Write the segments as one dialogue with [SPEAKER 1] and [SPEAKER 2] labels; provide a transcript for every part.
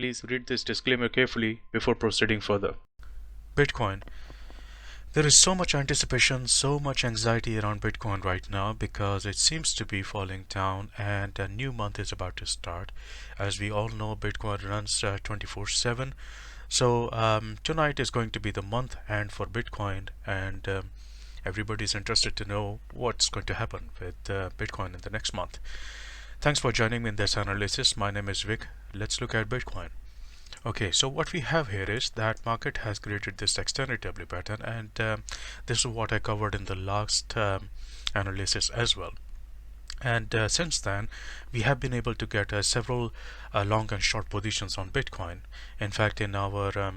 [SPEAKER 1] Please read this disclaimer carefully before proceeding further. Bitcoin. There is so much anticipation, so much anxiety around Bitcoin right now because it seems to be falling down and a new month is about to start. As we all know, Bitcoin runs 24/7. So tonight is going to be the month end for Bitcoin, and everybody's interested to know what's going to happen with Bitcoin in the next month. Thanks for joining me in this analysis. My name is Vic. Let's look at Bitcoin. Okay, so what we have here is that market has created this extended W pattern, and this is what I covered in the last analysis as well. And since then, we have been able to get several long and short positions on Bitcoin. In fact, in our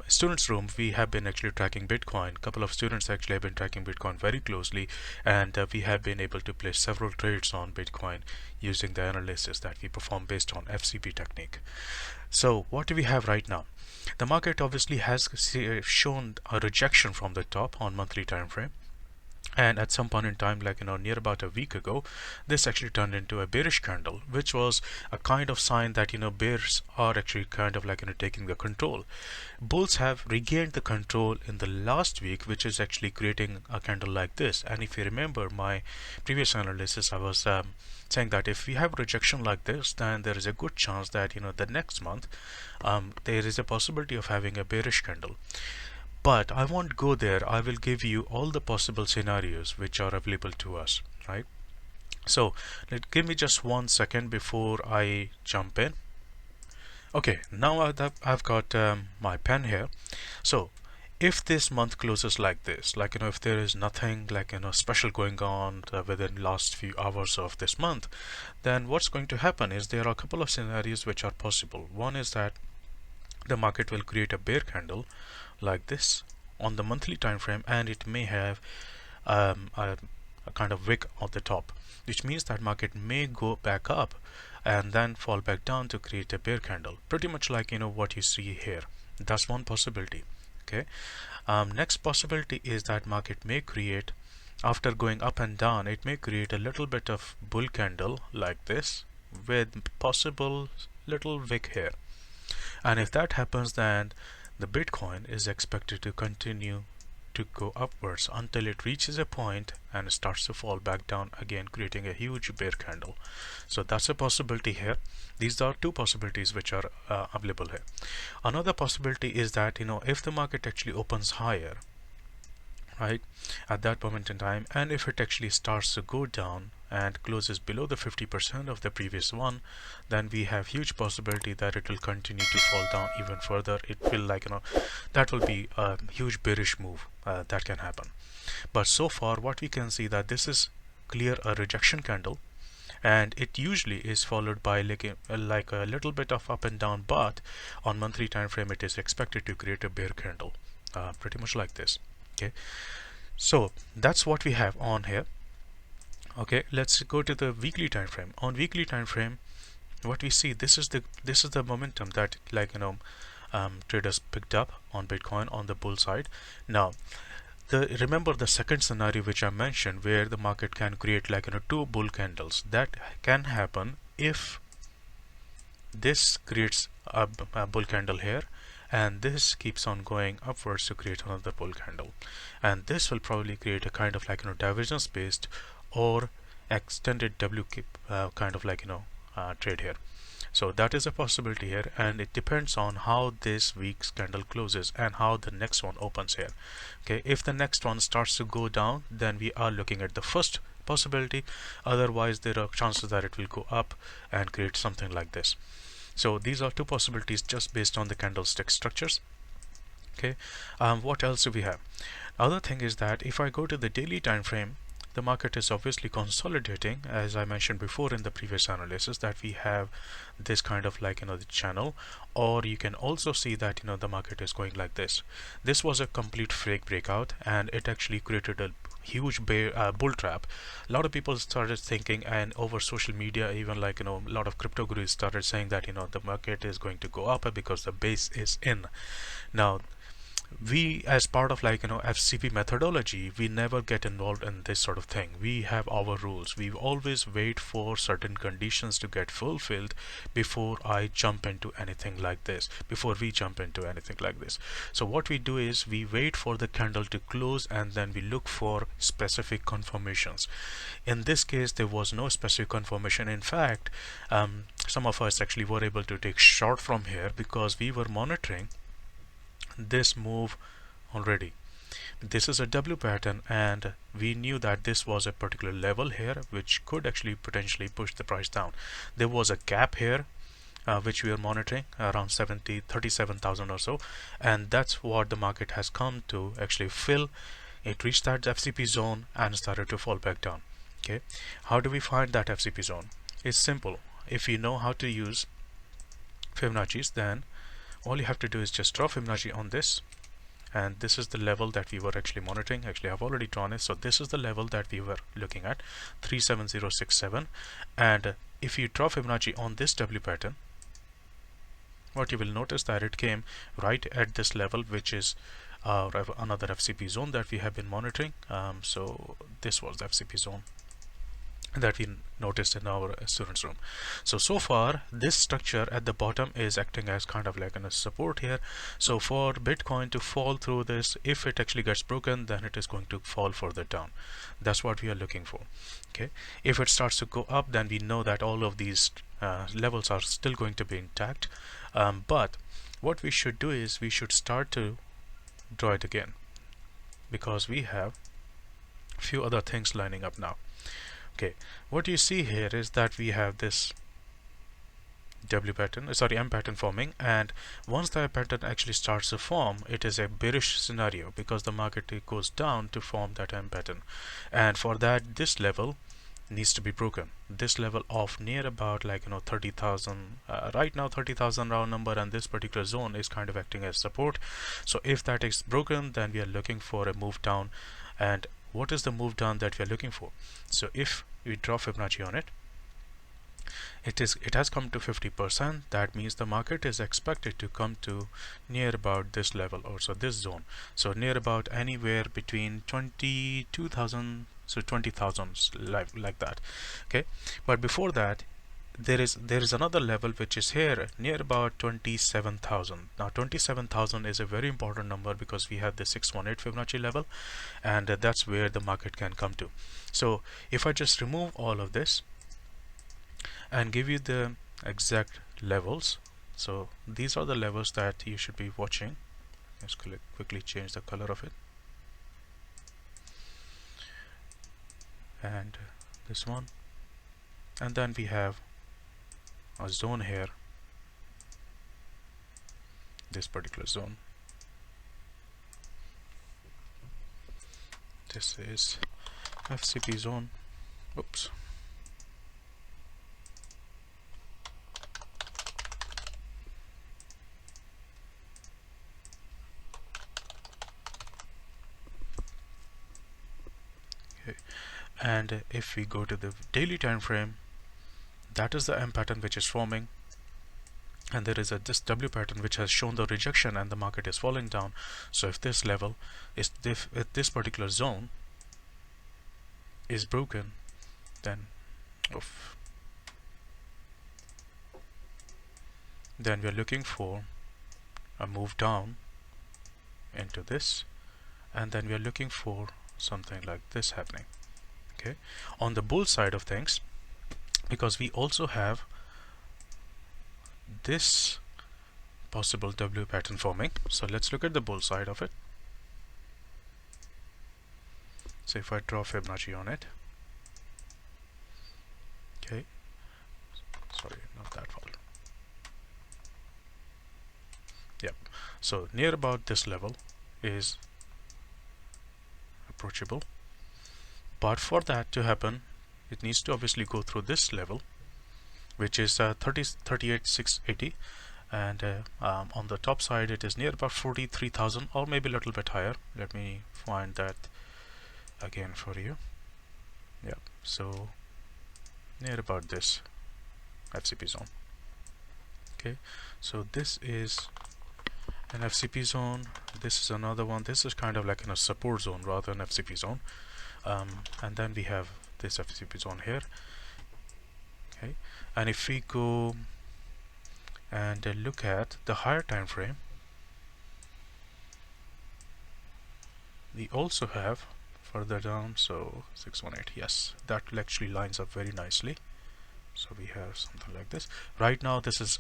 [SPEAKER 1] students room, we have been actually tracking Bitcoin. A couple of students actually have been tracking Bitcoin very closely, and we have been able to place several trades on Bitcoin using the analysis that we perform based on FCP technique. So what do we have right now? The market obviously has shown a rejection from the top on monthly time frame. And at some point in time, like near about a week ago, this actually turned into a bearish candle, which was a kind of sign that bears are actually kind of like taking the control. Bulls have regained the control in the last week, which is actually creating a candle like this. And if you remember my previous analysis, I was saying that if we have rejection like this, then there is a good chance that the next month there is a possibility of having a bearish candle. But I won't go there. I will give you all the possible scenarios which are available to us, right? So give me just 1 second before I jump in. Okay, now I've got my pen here. So if this month closes like this, like if there is nothing like special going on within last few hours of this month, then what's going to happen is there are a couple of scenarios which are possible. One is that the market will create a bear candle like this on the monthly time frame, and it may have a kind of wick at the top, which means that market may go back up and then fall back down to create a bear candle, pretty much like what you see here. That's one possibility. Okay, next possibility is that market may create, after going up and down, it may create a little bit of bull candle like this with possible little wick here. And if that happens, then the Bitcoin is expected to continue to go upwards until it reaches a point and starts to fall back down again, creating a huge bear candle. So that's a possibility here. These are two possibilities which are available here. Another possibility is that if the market actually opens higher, right, at that moment in time, and if it actually starts to go down and closes below the 50% of the previous one, then we have huge possibility that it will continue to fall down even further. It will that will be a huge bearish move that can happen. But so far what we can see that this is clear a rejection candle, and it usually is followed by like a little bit of up and down, but on monthly time frame it is expected to create a bear candle, pretty much like this. Okay, so that's what we have on here. Okay, let's go to the weekly time frame. On weekly time frame, what we see, this is the momentum that traders picked up on Bitcoin on the bull side. Now remember the second scenario which I mentioned, where the market can create like two bull candles. That can happen if this creates a bull candle here, and this keeps on going upwards to create another bull candle, and this will probably create a kind of divergence based or extended W kind of trade here. So that is a possibility here, and it depends on how this week's candle closes and how the next one opens here. Okay, if the next one starts to go down, then we are looking at the first possibility. Otherwise, there are chances that it will go up and create something like this. So these are two possibilities just based on the candlestick structures. Okay, what else do we have? Other thing is that if I go to the daily time frame, the market is obviously consolidating, as I mentioned before in the previous analysis, that we have this kind of the channel, or you can also see that the market is going like this. This was a complete fake breakout, and it actually created a huge bull trap. A lot of people started thinking, and over social media, even a lot of crypto gurus started saying that the market is going to go up because the base is in. Now we, as part of FCP methodology, we never get involved in this sort of thing. We have our rules. We always wait for certain conditions to get fulfilled before I jump into anything like this, before we jump into anything like this. So what we do is we wait for the candle to close, and then we look for specific confirmations. In this case, there was no specific confirmation. In fact, some of us actually were able to take short from here because we were monitoring this move already. This is a W pattern, and we knew that this was a particular level here which could actually potentially push the price down. There was a gap here which we are monitoring around 37,000 or so, and that's what the market has come to actually fill. It reached that FCP zone and started to fall back down. Okay, how do we find that FCP zone? It's simple. If you know how to use Fibonacci's, then all you have to do is just draw Fibonacci on this, and this is the level that we were actually monitoring. Actually, I've already drawn it, so this is the level that we were looking at, 37067. And if you draw Fibonacci on this W pattern, what you will notice that it came right at this level, which is another FCP zone that we have been monitoring. So this was the FCP zone that we noticed in our students room. So far this structure at the bottom is acting as kind of like a support here. So for Bitcoin to fall through this, if it actually gets broken, then it is going to fall further down. That's what we are looking for. Okay, if it starts to go up, then we know that all of these levels are still going to be intact, but what we should do is we should start to draw it again, because we have a few other things lining up now. Okay, what you see here is that we have this M pattern forming, and once the pattern actually starts to form, it is a bearish scenario because the market goes down to form that M pattern, and for that this level needs to be broken. This level of near about 30,000, right now 30,000 round number, and this particular zone is kind of acting as support. So if that is broken, then we are looking for a move down. And what is the move down that we are looking for? So if we draw Fibonacci on it, it has come to 50%. That means the market is expected to come to near about this level, or so this zone. So near about anywhere between 22,000, so 20,000, like that. Okay, but before that, there is another level which is here near about 27,000. Now 27,000 is a very important number because we have the 618 Fibonacci level, and that's where the market can come to. So if I just remove all of this and give you the exact levels, so these are the levels that you should be watching. Let's quickly change the color of it, and this one, and then we have a zone here, this particular zone. This is FCP zone. Oops. Okay. And if we go to the daily time frame, that is the M pattern which is forming, and there is this W pattern which has shown the rejection, and the market is falling down. So if this level is, if this particular zone is broken, then then we are looking for a move down into this, and then we are looking for something like this happening. Okay, on the bull side of things, because we also have this possible W pattern forming, so let's look at the bull side of it. So if I draw Fibonacci on it, okay, sorry, not that far. Yep, so near about this level is approachable, but for that to happen, it needs to obviously go through this level, which is 38,680, and on the top side it is near about 43,000, or maybe a little bit higher. Let me find that again for you. Yeah, so near about this FCP zone. Okay, so this is An FCP zone, this is another one. This is kind of like in a support zone rather than FCP zone. And then we have this FCP zone here. Okay, and if we go and look at the higher time frame, we also have further down, so 618, yes, that actually lines up very nicely. So we have something like this. Right now this is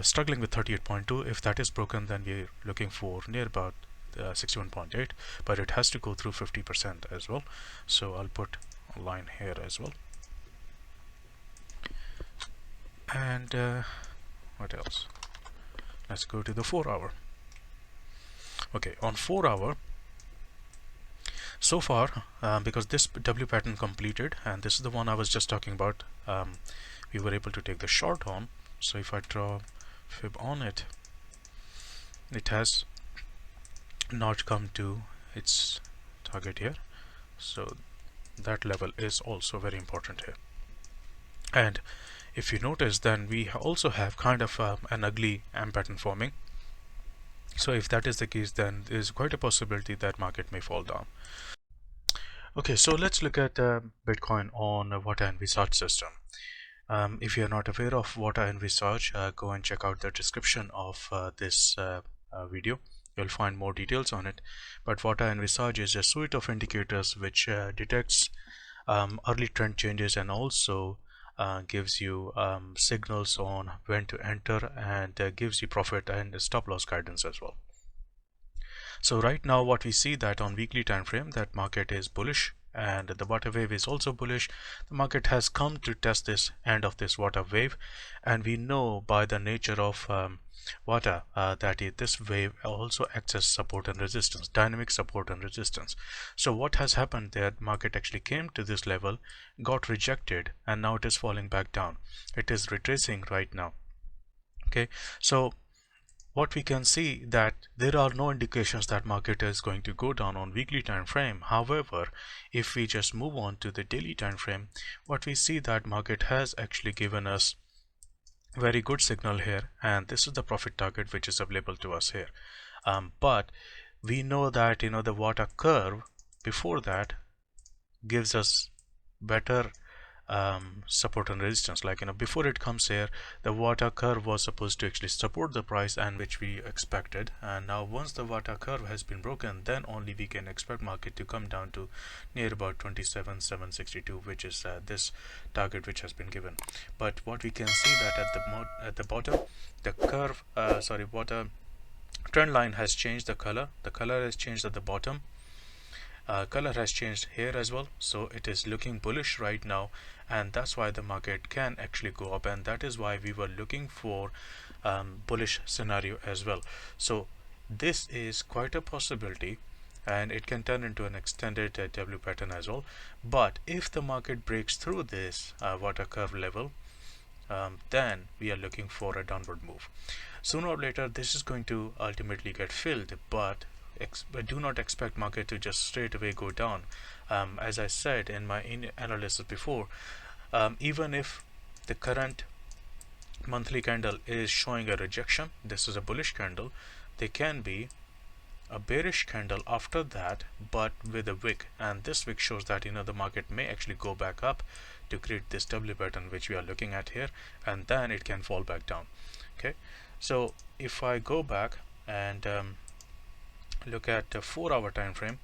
[SPEAKER 1] struggling with 38.2. If that is broken, then we're looking for near about 61.8, but it has to go through 50% as well. So I'll put a line here as well. And what else? Let's go to the 4-hour. Okay, on 4-hour, so far, because this W pattern completed, and this is the one I was just talking about, we were able to take the short on. So if I draw fib on it, it has not come to its target here. So that level is also very important here. And if you notice, then we also have kind of an ugly M pattern forming. So if that is the case, then there's quite a possibility that market may fall down. Okay, so let's look at Bitcoin on what I envisage system. If you're not aware of what I envisage, go and check out the description of this video. You'll find more details on it. But what I envisage is a suite of indicators which detects early trend changes and also gives you signals on when to enter, and gives you profit and stop loss guidance as well. So right now what we see that on weekly time frame, that market is bullish and the water wave is also bullish. The market has come to test this end of this water wave, and we know by the nature of water that this wave also acts as support and resistance, dynamic support and resistance. So what has happened there, market actually came to this level, got rejected, and now it is falling back down. It is retracing right now. Okay, so what we can see that there are no indications that market is going to go down on weekly time frame. However, if we just move on to the daily time frame, what we see that market has actually given us very good signal here, and this is the profit target which is available to us here. But we know that the water curve before that gives us better support and resistance. Like before it comes here, the water curve was supposed to actually support the price, and which we expected. And now once the water curve has been broken, then only we can expect market to come down to near about 27,762, which is this target which has been given. But what we can see that at the bottom, the curve water trend line has changed the color. The color has changed at the bottom. Color has changed here as well, so it is looking bullish right now, and that's why the market can actually go up, and that is why we were looking for bullish scenario as well. So this is quite a possibility, and it can turn into an extended W pattern as well. But if the market breaks through this water curve level, then we are looking for a downward move. Sooner or later this is going to ultimately get filled, but do not expect market to just straight away go down. As I said in my analysis before, even if the current monthly candle is showing a rejection, this is a bullish candle, there can be a bearish candle after that, but with a wick, and this wick shows that the market may actually go back up to create this W pattern which we are looking at here, and then it can fall back down. Okay, so if I go back and look at a 4-hour time frame,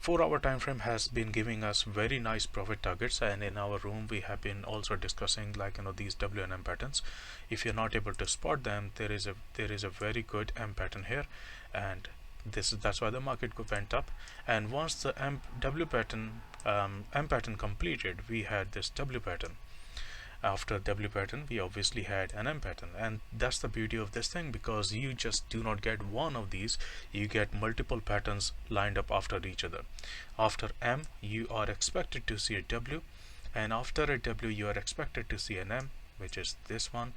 [SPEAKER 1] 4-hour time frame has been giving us very nice profit targets, and in our room we have been also discussing these W and M patterns. If you're not able to spot them, there is a very good M pattern here, and that's why the market went up. And once the W pattern M pattern completed, we had this W pattern. After W pattern, we obviously had an M pattern, and that's the beauty of this thing, because you just do not get one of these, you get multiple patterns lined up after each other. After M, you are expected to see a W, and after a W you are expected to see an M, which is this one.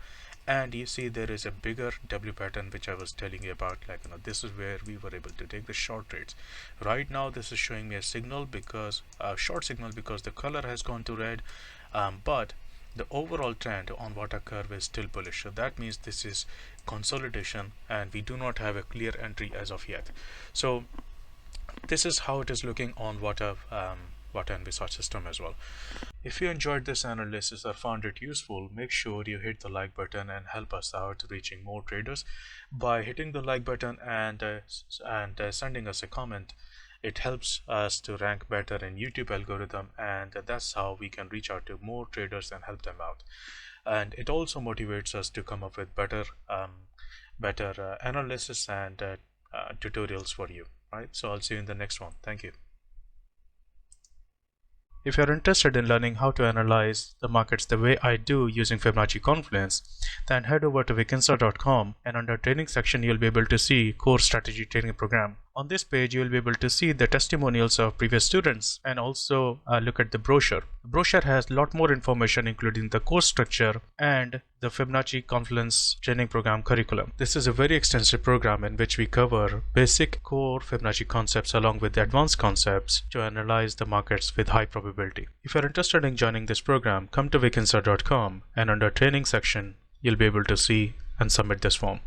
[SPEAKER 1] And you see there is a bigger W pattern which I was telling you about, this is where we were able to take the short trades. Right now this is showing me a signal, because short signal, because the color has gone to red, but the overall trend on water curve is still bullish. So that means this is consolidation and we do not have a clear entry as of yet. So this is how it is looking on water and research system as well. If you enjoyed this analysis or found it useful, make sure you hit the like button and help us out reaching more traders by hitting the like button and sending us a comment. It helps us to rank better in YouTube algorithm, and that's how we can reach out to more traders and help them out. And it also motivates us to come up with better analysis and tutorials for you. Right? So I'll see you in the next one. Thank you. If you're interested in learning how to analyze the markets the way I do using Fibonacci Confluence, then head over to vikinsa.com, and under training section you'll be able to see Core Strategy Training Program. On this page you'll be able to see the testimonials of previous students and also look at the brochure. The brochure has a lot more information including the course structure and the Fibonacci Confluence Training Program curriculum. This is a very extensive program in which we cover basic core Fibonacci concepts along with the advanced concepts to analyze the markets with high probability. If you're interested in joining this program, come to vikinsa.com, and under training section you'll be able to see and submit this form.